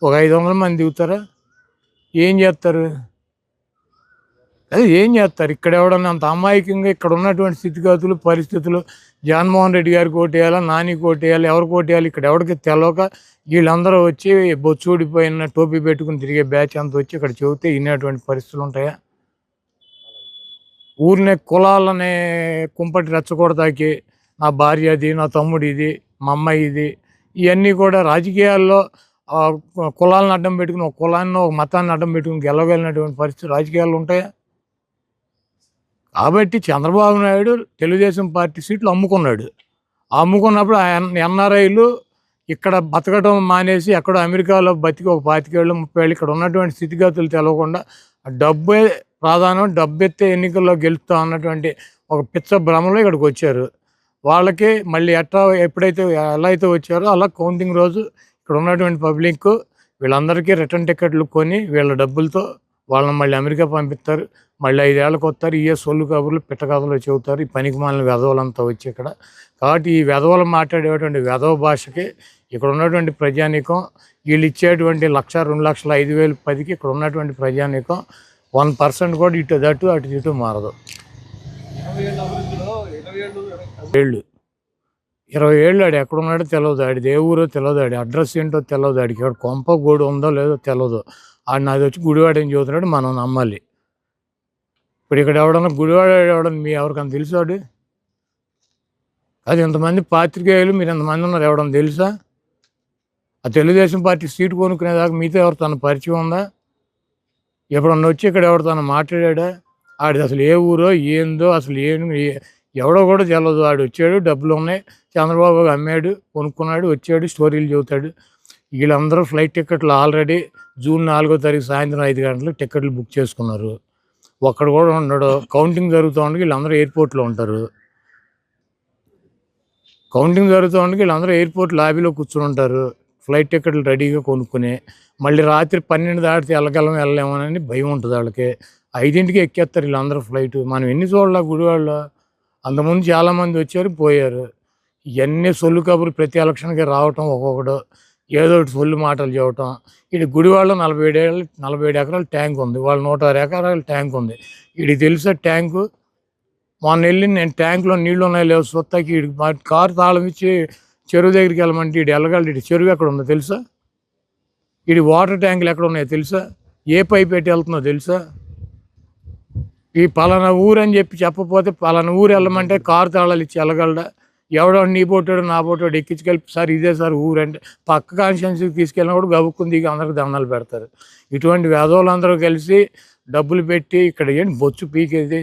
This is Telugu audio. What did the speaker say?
ఒక 500 మంది దిగుతారా? ఏం చేస్తారు? అదే ఏం చేస్తారు? ఇక్కడ ఎవడన్నా అంత అమాయకంగా ఇక్కడ ఉన్నటువంటి స్థితిగతులు, పరిస్థితులు జగన్మోహన్ రెడ్డి గారికి ఓటేయాలా, నానికి ఓటేయాలి, ఎవరికి ఓటేయాలి ఇక్కడ ఎవరికి తెలవక వీళ్ళందరూ వచ్చి బొచ్చూడిపోయిన టోపీ పెట్టుకుని తిరిగే బ్యాచ్ అంతా వచ్చి ఇక్కడ చెబితే వినేటువంటి పరిస్థితులు ఉంటాయా? ఊరినే కులాలనే కుంపటి రెచ్చగొడతాకి నా భార్య అది, నా తమ్ముడు ఇది, మా అమ్మాయి ఇది, ఇవన్నీ కూడా రాజకీయాల్లో కులాలను అడ్డం పెట్టుకుని ఒక కులాన్ని ఒక మతాన్ని అడ్డం పెట్టుకుని గెలవగలిగినటువంటి పరిస్థితి రాజకీయాలు ఉంటాయా? కాబట్టి చంద్రబాబు నాయుడు తెలుగుదేశం పార్టీ సీట్లు అమ్ముకున్నాడు. అమ్ముకున్నప్పుడు ఎన్ఆర్ఐలు ఇక్కడ బతకడం మానేసి ఎక్కడో అమెరికాలో బతికి ఒక 25 ఏళ్ళు 30 ఏళ్ళు ఇక్కడ ఉన్నటువంటి స్థితిగతులు తెలవకుండా డబ్బే ప్రాధాన్యం, డబ్బెత్తే ఎన్నికల్లో గెలుస్తా అన్నటువంటి ఒక పిచ్చ భ్రమలో ఇక్కడికి వచ్చారు. వాళ్ళకి మళ్ళీ ఎప్పుడైతే ఎలా అయితే వచ్చారో అలా కౌంటింగ్ రోజు ఇక్కడ ఉన్నటువంటి పబ్లిక్ వీళ్ళందరికీ రిటర్న్ టికెట్లు కొని వీళ్ళ డబ్బులతో వాళ్ళని మళ్ళీ అమెరికా పంపిస్తారు. మళ్ళీ 5 ఏళ్ళకి వస్తారు. సొల్లు కబుర్లు పిట్ట కథలు చెబుతారు ఈ పనికిమాలిన వెధవలంతా వచ్చి ఇక్కడ. కాబట్టి ఈ వెధవలు మాట్లాడేటువంటి వెధవ భాషకి ఇక్కడ ఉన్నటువంటి ప్రజానీకం వీళ్ళు ఇచ్చేటువంటి 1,00,000, 2,00,000, 5,000, 10కి ఇక్కడ ఉన్నటువంటి ప్రజానీకం 1% కూడా ఇటు ఇటు మారదు. 20 ఏళ్ళు ఆడు ఎక్కడున్నాడో తెలియదు, ఆడిది ఏ ఊరో తెలియదు, ఆడి అడ్రస్ ఏంటో తెలియదు, ఆడికి ఇక్కడ కొంప గోడు ఉందో లేదో తెలియదు. ఆడు నాది వచ్చి గుడివాడని చదువుతున్నాడు, మనం నమ్మాలి. ఇప్పుడు ఇక్కడ ఎవడన్నా గుడివాడ ఎవడన్నా మీ ఎవరికన్నా తెలుసాడు? అది ఇంతమంది పాత్రికేయులు మీరు ఎంతమంది ఉన్నారు ఎవడన్నా తెలుసా? ఆ తెలుగుదేశం పార్టీ సీటు కొనుక్కునేదాకా మీతో ఎవరు తన పరిచయం ఉందా? ఎప్పుడన్నా వచ్చి ఇక్కడ ఎవరు తను మాట్లాడా? ఆడిది అసలు ఏ ఊరో ఏందో అసలు ఎవడో కూడా తెలియదు. ఆడు వచ్చాడు, డబ్బులు ఉన్నాయి, చంద్రబాబు అమ్మాడు, కొనుక్కున్నాడు, వచ్చాడు, స్టోరీలు చెబుతాడు. వీళ్ళందరూ ఫ్లైట్ టికెట్లు ఆల్రెడీ జూన్ 4వ తారీఖు సాయంత్రం 5 గంటలకు టికెట్లు బుక్ చేసుకున్నారు. ఒక్కడు కూడా ఉండడు. కౌంటింగ్ జరుగుతూ ఉండగా వీళ్ళందరూ ఎయిర్పోర్ట్లో ఉంటారు. కౌంటింగ్ జరుగుతూ ఉండగా వీళ్ళందరూ ఎయిర్పోర్ట్ లాబీలో కూర్చుని ఉంటారు, ఫ్లైట్ టికెట్లు రెడీగా కొనుక్కుని. మళ్ళీ రాత్రి 12 దాటితే వెళ్ళలేమోనని భయం ఉంటుంది వాళ్ళకి. 5ంటికి ఎక్కేస్తారు వీళ్ళందరూ ఫ్లైట్. మనం ఎన్ని చూడాల గుడివాళ్ళలో? అంతకుముందు చాలామంది వచ్చారు, పోయారు. ఇవన్నీ సొల్లు కబుర్లు ప్రతి ఎలక్షన్కి రావటం, ఒక్కొక్కడు ఏదో ఒకటి సొల్లు మాటలు చెప్పటం. ఇది గుడివాడలో 47 ఎకరాల ట్యాంక్ ఉంది, వాళ్ళు 106 ఎకరాల ట్యాంక్ ఉంది. వీడికి తెలుసా ట్యాంకు? మొన్న వెళ్ళి నేను ట్యాంకులో నీళ్లు ఉన్నాయి లేవు సొత్తకి వీడికి మా కారు తాళం ఇచ్చి చెరువు దగ్గరికి వెళ్ళమంటే వీడు వెళ్ళగలడు. ఇటు చెరువు ఎక్కడ ఉందో తెలుసా? వీడి వాటర్ ట్యాంకులు ఎక్కడ ఉన్నాయో తెలుసా? ఏ పైప్ పెట్టి వెళ్తుందో తెలుసా? ఈ పలానా ఊరు అని చెప్పకపోతే పలానా ఊరు వెళ్ళమంటే కారు తాళాలు ఇచ్చి వెళ్ళగలడా? ఎవడో నీ పోటాడు నా పోటాడు ఎక్కించుకెళ్ళి సార్ ఇదే సార్ ఊరు అంటే పక్క కాన్స్టిట్యున్సీకి తీసుకెళ్ళినా కూడా గబుక్కుని దిగి అందరికి దండాలు పెడతారు. ఇటువంటి వేదవులందరూ కలిసి డబ్బులు పెట్టి ఇక్కడ ఏంటి బొచ్చు పీకేది?